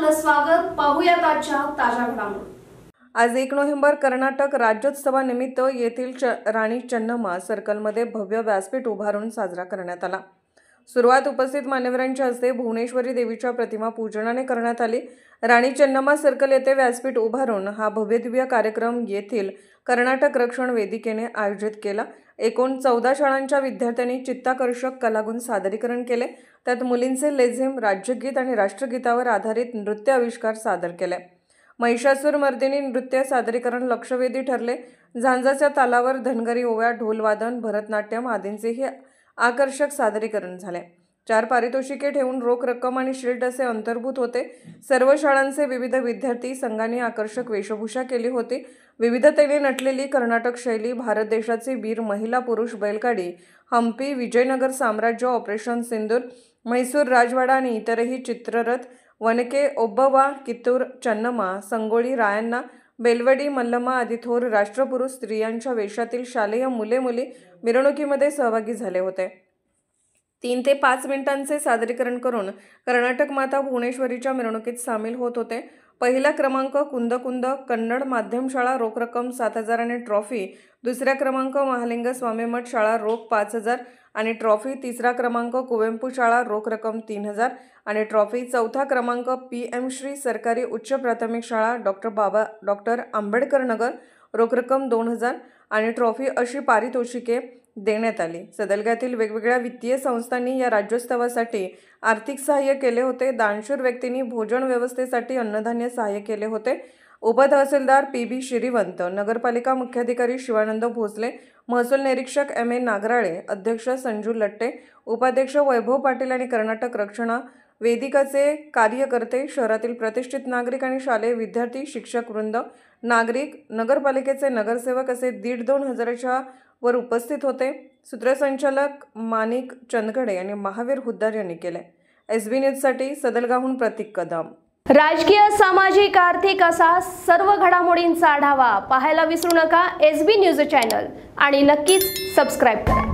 आपलं स्वागत. पाहूयात आजच्या ताज्या घडामोडी. आज 1 नोव्हेंबर कर्नाटक राज्योत्सवानिमित्त येथील राणी चेन्नम्मा सर्कलमध्ये भव्य व्यासपीठ उभारून साजरा करण्यात आला. सुरुवात उपस्थित मान्यवरांच्या हस्ते भुवनेश्वरी देवीच्या प्रतिमा पूजनाने करण्यात आली. राणी चेन्नम्मा सर्कल येथे व्यासपीठ उभारून हा भव्यदिव्य कार्यक्रम येथील कर्नाटक रक्षण वेदिकेने आयोजित केला. एकूण 14 शाळांच्या विद्यार्थ्यांनी चित्ताकर्षक कलागुण सादरीकरण केले. त्यात मुलींचे लेझिम, राज्यगीत आणि राष्ट्रगीतावर आधारित नृत्य आविष्कार सादर केले. महिषासुरमर्दिनी नृत्य सादरीकरण लक्षवेधी ठरले. झांजाच्या तालावर धनगरी ओव्या, ढोलवादन, भरतनाट्यम आदींचेही आकर्षक सादरीकरण झाले. 4 पारितोषिके ठेवून रोख रक्कम आणि शील्ड असे अंतर्भूत होते. सर्व शाळांचे विविध विद्यार्थी संघांनी आकर्षक वेशभूषा केली होती. विविधतेने नटलेली कर्नाटक शैली, भारत देशाची वीर महिला पुरुष बैलगाडी, हंपी, विजयनगर साम्राज्य, ऑपरेशन सिंदूर, म्हैसूर राजवाडा आणि इतरही चित्ररथ, वनके, ओब्बव्वा, कित्तूर चेन्नम्मा, संगोळी, रायण्णा, बेलवडी, मल्लम्मा आदी थोर राष्ट्रपुरुष स्त्रियांच्या वेशातील शालेय मुले-मुली मिरवणुकीमध्ये सहभागी झाले होते. 3 ते 5 मिनिटांचे सादरीकरण करून कर्नाटक माता भुवनेश्वरीच्या मिरवणुकीत सामील होत होते. पहिला क्रमांक कुंद कन्नड माध्यम शाळा, रोख रक्कम 7,000 आणि ट्रॉफी. दुसरा क्रमांक महालिंग स्वामी मठ शाळा, रोख 5,000 आणि ट्रॉफी. तिसरा क्रमांक कुवेंपू शाळा, रोख रक्कम 3,000 आणि ट्रॉफी. चौथा क्रमांक PM श्री सरकारी उच्च प्राथमिक शाळा, डॉक्टर आंबेडकर नगर, रोख रक्कम 2,000 आणि ट्रॉफी अशी पारितोषिके देण्यात आली. सदलग्यातील वेगवेगळ्या वित्तीय संस्थांनी या राज्योत्सवासाठी आर्थिक सहाय्य केले होते. दानशूर व्यक्तींनी भोजन व्यवस्थेसाठी अन्नधान्य सहाय्य केले होते. उपतहसीलदार PB श्रीवंत, नगरपालिका मुख्याधिकारी शिवानंद भोसले, महसूल निरीक्षक MA नागराळे, अध्यक्ष संजू लट्टे, उपाध्यक्ष वैभव पाटील आणि कर्नाटक रक्षण वेदिकाचे कार्यकर्ते, शहरातील प्रतिष्ठित नागरिक आणि शालेय विद्यार्थी, शिक्षक वृंद, नागरिक, नगरपालिकेचे नगरसेवक असे 1,500-2 हजाराच्या वर उपस्थित होते. सूत्रसंचालक माणिक चंदगडे आणि महावीर हुद्दार यांनी केले. SB न्यूजसाठी सदलगावहून प्रतीक कदम. राजकीय, सामाजिक, आर्थिक असा सर्व घडामोडींचा आढावा पाहायला विसरू नका SB न्यूज चॅनल आणि नक्कीच सबस्क्राईब करा.